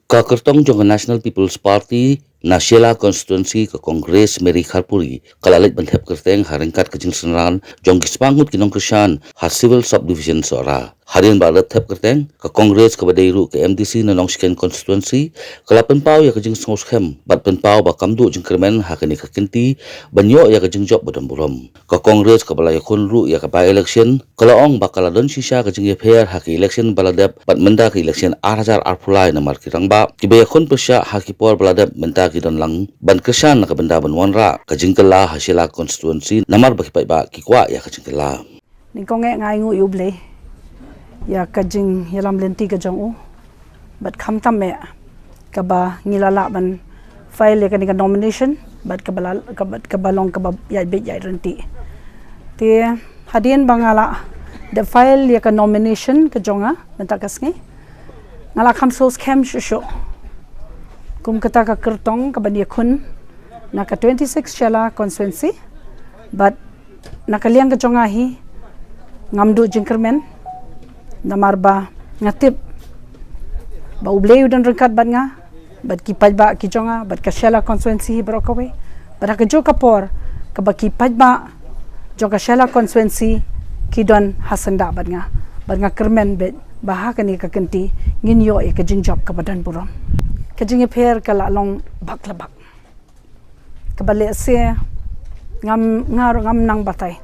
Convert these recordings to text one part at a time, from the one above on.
Kakertong jong National People's Party Nasyela Constituency ke Kongres Meri Kharpuri kalalit banthep kerteng haringkat kejing senaran jong gispangut kinong kesyan ha civil subdivision sora. Harian barat thep kerteng ke Kongres ke Badairu ke MDC na Nongsken Constituency kalapan pau ya kejing sengoskem bat penpau ba kamdu jeng kermen ha kini kekinti banyo ya kejing job badam burom. Ke Kongres ke balaya kunru ya ke by election kalaong bakaladon sisa kejing yeper ha ke election baladep bat menda ke election arhajar arpulai na markirang ba kibaya kun pesya ha kipor baladep menda kidon lang ban kesan ka benda ban wanra kajingkela hasila constituency namar bakipai ba kikwa ya kajingkela Ningkonge ngai ngu yuble ya kajing yalam lenti kajong u bat kham tam me kaba ngilala ban file ya kanika nomination bat kabalong kaba ya bit ya renti ti hadien bangala the file ya ka nomination kajonga mentakasngi ngala kham sos kem sho kum kata ka kertong ka bania kun naka 26 chala constituency but nakaliang ka jongahi ngamdu jingkermen namarba ngatip ba ubleu dan rengkat bat nga bat kipaj ba ki jonga bat ka chala constituency brokawe bat ka jo kapor ka ba kipaj ba jo ka chala constituency kidon hasanda bat nga kermen bet baha ka ni ka kenti nginyo e ka jingjop ka badan buram kajing per kala long baklabak kabale se ngam nang batay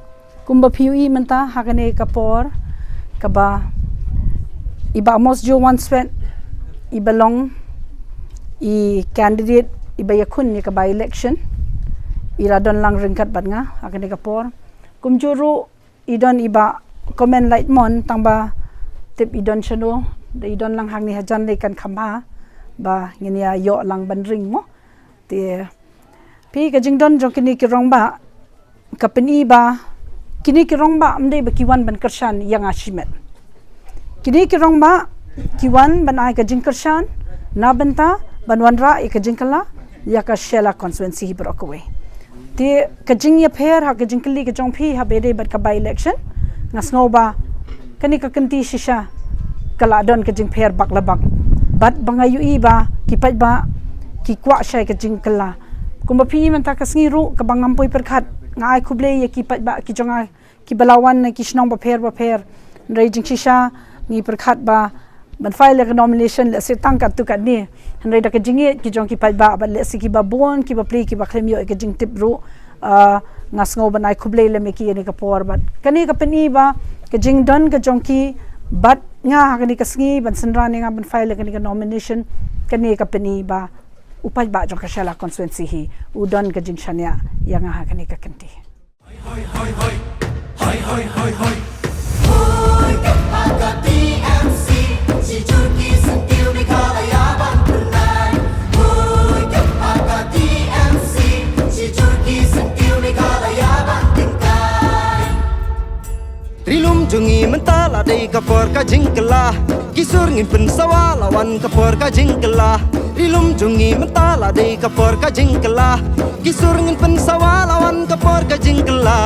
kumba PUE menta hakane kapor kaba iba mos jo one sweat ibalong I candidate iba yakun ni kaba election iradon lang ringkat bat nga hakane kapor kumjuru idon iba comment light mon tangba tip idon chano idon lang hang ni hajan le kan khama ba nginia yo lang bandring mo ti pi kajing don jong kini kirong ba kapeni ba kini kirong ba amde ba kiwan ban kershan yang ashimet kini kirong ba kiwan ban ai kajing kershan na benta banwanra I kajing kala ya ka shela constituency brokawe ti kajing ya pher ha kajing kali kajong pi ha bede bat ka by election ngasngo ba kani ka kanti shisha kala don kajing pher baklabak bat bangayu iba kipat ba kikwa syai kajing kala kumba pi man ta kasngiru ka bangampoi perkhat ngai khuble ye kipat ba kijonga kibalawan na kishnong ba pher raging shisha ni perkhat ba ban file ka nomination le setang ka tu ka ni hanre da kajing kijong kipat ba le siki ba bon ki ba play ki ba klemyo e kajing tip ru ngasngo ban ai khuble le me ki ni ka por bat kani ka pani ba kajing don ka jongki bat nga kani kasngi ban sanrani nga ban file kani ka nomination kani ka pani ba upaj ba jong ka shala constituency hi udon ka jingshanya yang nga kani ka kanti hoi hoi hoi hoi hoi hoi hoi hoi kapaka TMC si Turki sentil di kalayaban tunai hoi kapaka TMC si Turki sentil di kalayaban tingkai Trilum jungi mentala dei kapor ka jingkela kisur ngin pensawa lawan kapor ka jingkela Trilum jungi mentala dei kapor ka jingkela kisur ngin pensawa lawan kapor ka jingkela